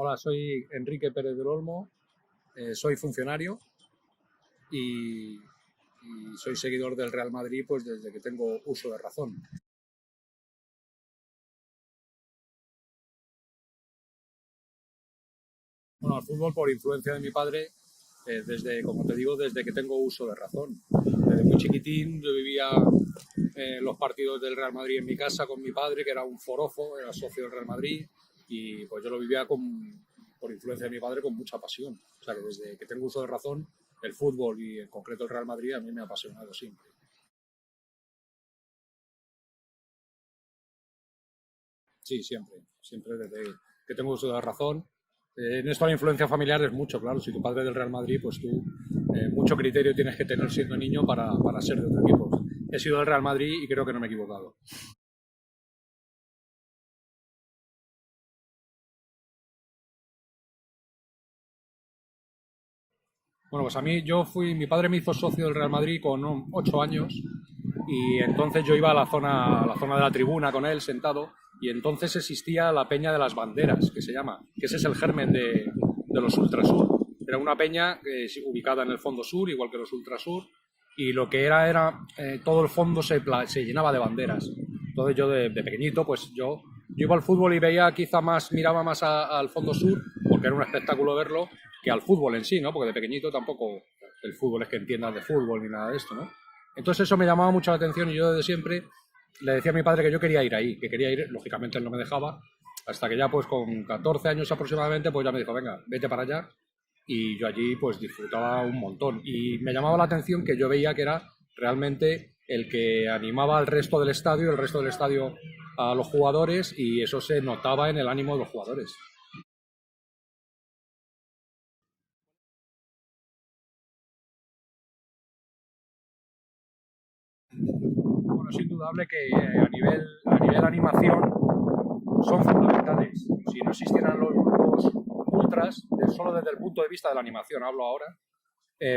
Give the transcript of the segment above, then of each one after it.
Hola, soy Enrique Pérez del Olmo, soy funcionario y soy seguidor del Real Madrid pues desde que tengo uso de razón. Bueno, al fútbol por influencia de mi padre, desde, como te digo, desde que tengo uso de razón. Desde muy chiquitín yo vivía los partidos del Real Madrid en mi casa con mi padre, que era un forofo, era socio del Real Madrid, y pues yo lo vivía por influencia de mi padre con mucha pasión. O sea que desde que tengo uso de razón, el fútbol y en concreto el Real Madrid a mí me ha apasionado siempre. Sí, siempre, siempre desde que tengo uso de razón. En esto la influencia familiar es mucho, claro. Si tu padre es del Real Madrid, pues tú mucho criterio tienes que tener siendo niño para ser de otro equipo. He sido del Real Madrid y creo que no me he equivocado. Bueno, pues a mí mi padre me hizo socio del Real Madrid con 8 años y entonces yo iba a la zona de la tribuna con él sentado y entonces existía la Peña de las Banderas, que se llama, que ese es el germen de los Ultrasur. Era una peña ubicada en el fondo sur, igual que los Ultrasur, y lo que era todo el fondo se llenaba de banderas. Entonces yo de pequeñito, pues yo iba al fútbol y veía quizá más, miraba más al fondo sur, porque era un espectáculo verlo, que al fútbol en sí, ¿no? Porque de pequeñito tampoco el fútbol es que entiendas de fútbol ni nada de esto, ¿no? Entonces eso me llamaba mucho la atención y yo desde siempre le decía a mi padre que yo quería ir ahí, que quería ir, lógicamente él no me dejaba, hasta que ya pues con 14 años aproximadamente pues ya me dijo, venga, vete para allá y yo allí pues disfrutaba un montón y me llamaba la atención que yo veía que era realmente el que animaba al resto del estadio, el resto del estadio a los jugadores y eso se notaba en el ánimo de los jugadores. Bueno, es indudable que a nivel animación son fundamentales. Si no existieran los grupos ultras, solo desde el punto de vista de la animación, hablo ahora,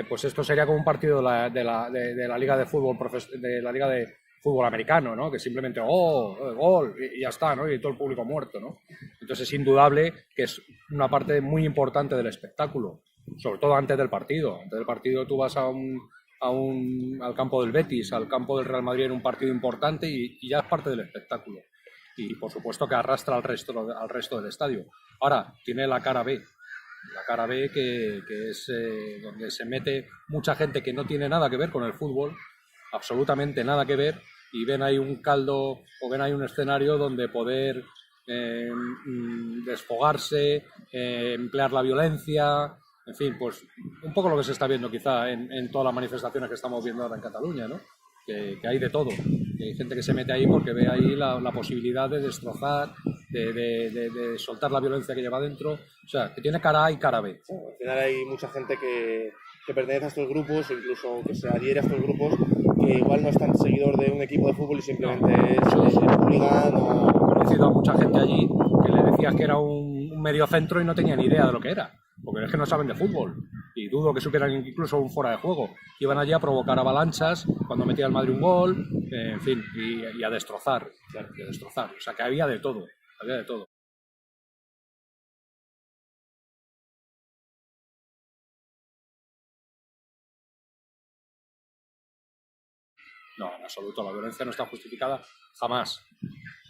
pues esto sería como un partido de la liga de fútbol de la liga de fútbol americano, ¿no? Que simplemente gol y ya está, ¿no? Y todo el público muerto, ¿no? Entonces es indudable que es una parte muy importante del espectáculo, sobre todo antes del partido. Antes del partido tú vas al campo del Betis, al campo del Real Madrid en un partido importante y ya es parte del espectáculo. Y por supuesto que arrastra al resto del estadio. Ahora, tiene la cara B que es donde se mete mucha gente que no tiene nada que ver con el fútbol, absolutamente nada que ver, y ven ahí un caldo o ven ahí un escenario donde poder desfogarse, emplear la violencia, en fin, pues un poco lo que se está viendo quizá en todas las manifestaciones que estamos viendo ahora en Cataluña, ¿no? Que hay de todo, que hay gente que se mete ahí porque ve ahí la posibilidad de destrozar, de soltar la violencia que lleva dentro, o sea, que tiene cara A y cara B. Sí, al final hay mucha gente que pertenece a estos grupos o incluso que se adhiere a estos grupos que igual no es tan seguidor de un equipo de fútbol y simplemente es hooligan o... He conocido a mucha gente allí que le decías que era un medio centro y no tenían ni idea de lo que era, porque es que no saben de fútbol y dudo que supieran incluso un fuera de juego. Iban allí a provocar avalanchas cuando metía el Madrid un gol, en fin, y a destrozar, claro, y a destrozar. O sea que había de todo, había de todo. No, en absoluto, la violencia no está justificada jamás,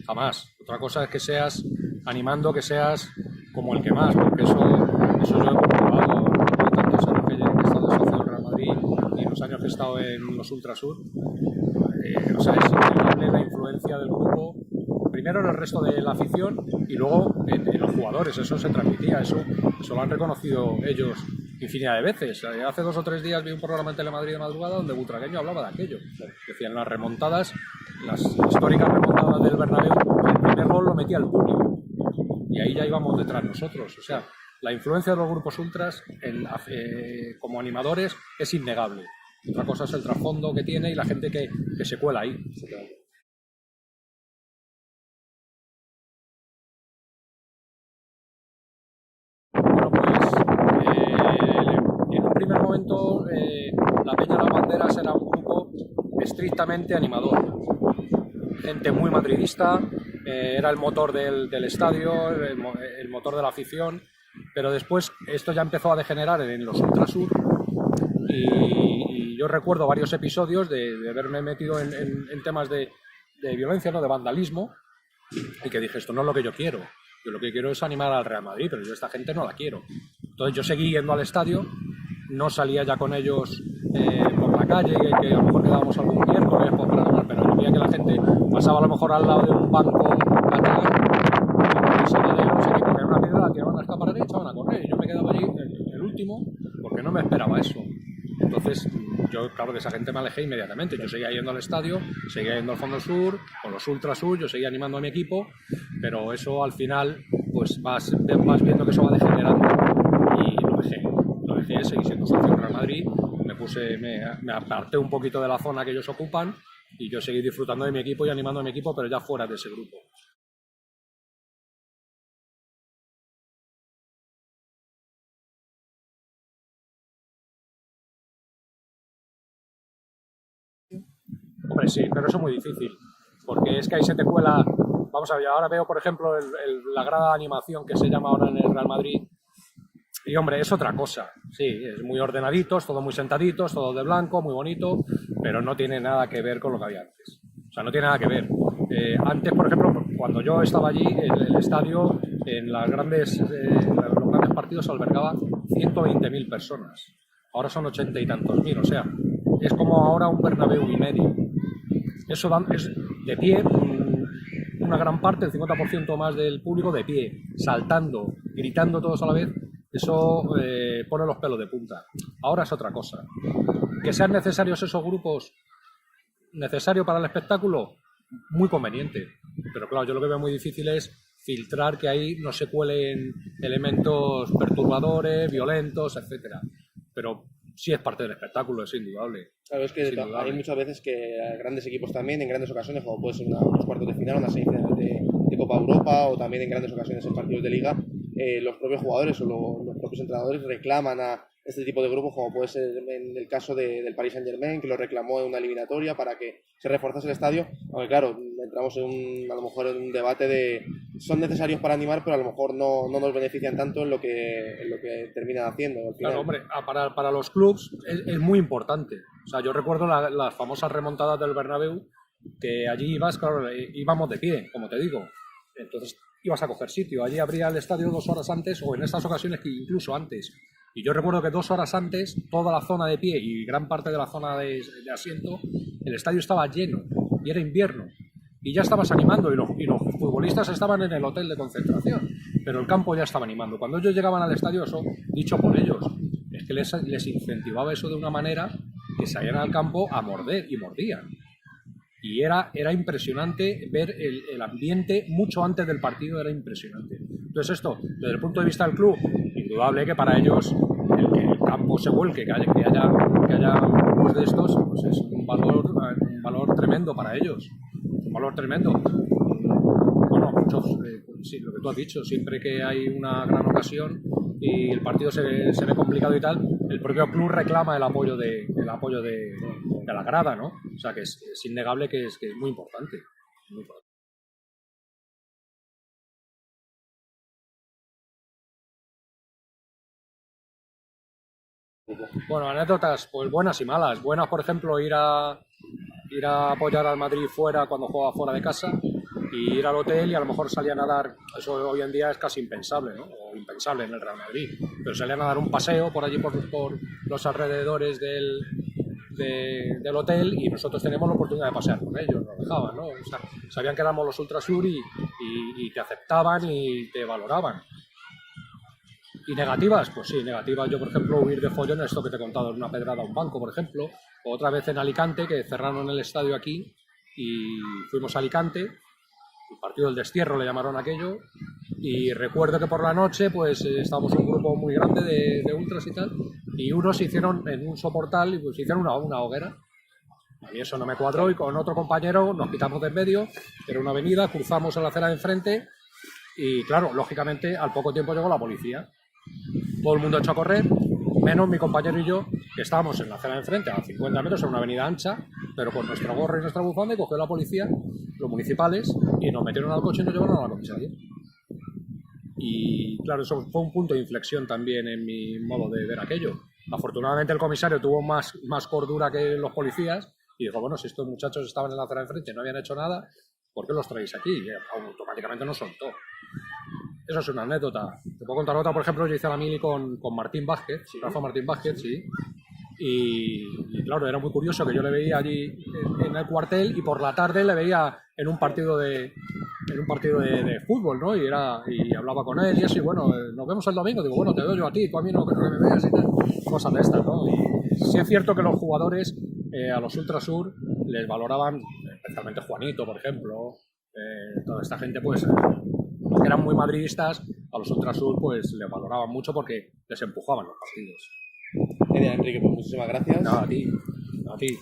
jamás. Otra cosa es que seas animando, que seas como el que más, porque eso yo he comprobado en tantos años que he estado socio del Real Madrid y en los años que he estado en los Ultrasur. O sea, es increíble la influencia del grupo, primero en el resto de la afición y luego en los jugadores. Eso se transmitía, eso lo han reconocido ellos infinidad de veces. Hace 2 o 3 días vi un programa en Telemadrid de madrugada donde Butragueño hablaba de aquello. Decían las remontadas, las históricas remontadas del Bernabéu, el primer gol lo metía el público y ahí ya íbamos detrás nosotros. O sea, la influencia de los grupos ultras como animadores es innegable. Otra cosa es el trasfondo que tiene y la gente que se cuela ahí. Bueno, pues en un primer momento la Peña de las Banderas era un grupo estrictamente animador. Gente muy madridista, era el motor del estadio, el motor de la afición Pero después esto ya empezó a degenerar en los Ultrasur y yo recuerdo varios episodios de haberme metido en temas de violencia, ¿no? De vandalismo, y que dije, esto no es lo que yo quiero. Yo lo que quiero es animar al Real Madrid, pero yo esta gente no la quiero. Entonces yo seguí yendo al estadio, no salía ya con ellos por la calle, que a lo mejor quedábamos algún miércoles, pero yo veía que la gente pasaba a lo mejor al lado de un banco catalán, y salía de no sé qué, cogían una piedra, la tiraban a escaparate y echaban a correr. Y yo me quedaba allí, el último, porque no me esperaba eso. Entonces, yo, claro, de esa gente me alejé inmediatamente. Yo seguía yendo al estadio, seguía yendo al Fondo Sur, con los Ultrasur, yo seguía animando a mi equipo, pero eso al final, pues vas viendo que eso va degenerando y lo dejé, seguí siendo socio del Real Madrid, me aparté un poquito de la zona que ellos ocupan y yo seguí disfrutando de mi equipo y animando a mi equipo, pero ya fuera de ese grupo. Hombre, sí, pero eso es muy difícil, porque es que ahí se te cuela. Vamos a ver, ahora veo, por ejemplo, la grada de animación que se llama ahora en el Real Madrid, y hombre, es otra cosa. Sí, es muy ordenaditos, todo muy sentaditos, todo de blanco, muy bonito, pero no tiene nada que ver con lo que había antes. O sea, no tiene nada que ver. Antes, por ejemplo, cuando yo estaba allí, el estadio, en los grandes partidos albergaba 120.000 personas. Ahora son 80 y tantos mil, o sea, es como ahora un Bernabéu y medio. Eso es de pie, una gran parte, el 50% más del público de pie, saltando, gritando todos a la vez. Eso pone los pelos de punta. Ahora es otra cosa. Que sean necesarios esos grupos, necesario para el espectáculo, muy conveniente. Pero claro, yo lo que veo muy difícil es filtrar que ahí no se cuelen elementos perturbadores, violentos, etcétera. Pero sí es parte del espectáculo, es indudable. Claro, es que hay muchas veces que grandes equipos también, en grandes ocasiones, como puede ser unos cuartos de final, una semifinal de Copa Europa, o también en grandes ocasiones en partidos de Liga, los propios jugadores o los propios entrenadores reclaman a este tipo de grupos, como puede ser en el caso del Paris Saint-Germain, que lo reclamó en una eliminatoria para que se reforzase el estadio. Aunque claro, entramos a lo mejor en un debate de son necesarios para animar, pero a lo mejor no nos benefician tanto en lo que terminan haciendo al final. Claro, hombre, para los clubs es muy importante. O sea, yo recuerdo las famosas remontadas del Bernabéu, que allí ibas, claro, íbamos de pie, como te digo. Entonces ibas a coger sitio. Allí abría el estadio 2 horas antes, o en estas ocasiones que incluso antes. Y yo recuerdo que 2 horas antes, toda la zona de pie y gran parte de la zona de asiento, el estadio estaba lleno, y era invierno. Y ya estabas animando, y los futbolistas estaban en el hotel de concentración, pero el campo ya estaba animando. Cuando ellos llegaban al estadio, eso dicho por ellos, es que les incentivaba eso de una manera que salían al campo a morder, y mordían. Y era impresionante ver el ambiente mucho antes del partido, era impresionante. Entonces esto, desde el punto de vista del club, indudable que para ellos el que el campo se vuelque, que haya grupos de estos, pues es un valor tremendo para ellos, un valor tremendo. Bueno, muchos, sí, lo que tú has dicho, siempre que hay una gran ocasión y el partido se ve complicado y tal, el propio club reclama el apoyo de la grada, ¿no? O sea, que es innegable que es muy importante. Muy importante. Bueno, anécdotas, pues buenas y malas. Buenas, por ejemplo, ir a apoyar al Madrid fuera cuando juega fuera de casa, y ir al hotel y a lo mejor salir a nadar. Eso hoy en día es casi impensable, ¿no? O impensable en el Real Madrid. Pero salir a dar un paseo por allí, por los alrededores del hotel, y nosotros teníamos la oportunidad de pasear con ellos, nos dejaban, ¿no? O sea, sabían que éramos los Ultrasur y te aceptaban y te valoraban. ¿Y negativas? Pues sí, negativas. Yo, por ejemplo, huir de follón, esto que te he contado, en una pedrada a un banco, por ejemplo. O otra vez en Alicante, que cerraron el estadio aquí y fuimos a Alicante. El partido del destierro le llamaron aquello. Y recuerdo que por la noche, pues estábamos un grupo muy grande de ultras y tal. Y unos se hicieron en un soportal y pues hicieron una hoguera. A mí eso no me cuadró, y con otro compañero nos quitamos de en medio. Era una avenida, cruzamos a la acera de enfrente. Y claro, lógicamente, al poco tiempo llegó la policía. Todo el mundo echó a correr, menos mi compañero y yo, que estábamos en la acera de enfrente a 50 metros en una avenida ancha, pero con nuestro gorro y nuestra bufanda, y cogió la policía, los municipales, y nos metieron al coche y nos llevaron a la comisaría. Y claro, eso fue un punto de inflexión también en mi modo de ver aquello. Afortunadamente el comisario tuvo más cordura que los policías y dijo, bueno, si estos muchachos estaban en la acera de enfrente y no habían hecho nada, ¿por qué los traéis aquí? Y automáticamente nos soltó. Eso es una anécdota. Te puedo contar otra, por ejemplo, yo hice la mili con Martín Vázquez, sí. Rafa Martín Vázquez, sí. Y claro, era muy curioso que yo le veía allí en el cuartel y por la tarde le veía en un partido de fútbol, ¿no? Y hablaba con él y eso, y bueno, nos vemos el domingo. Digo, bueno, te veo yo a ti, tú a mí no que me veas y tal. Cosas de estas, ¿no? Y sí es cierto que los jugadores a los Ultrasur les valoraban, especialmente Juanito, por ejemplo, toda esta gente, pues, los que eran muy madridistas, a los Ultrasur, pues, les valoraban mucho porque les empujaban los partidos. Genial, Enrique, pues muchísimas gracias. Nada, a ti. A ti.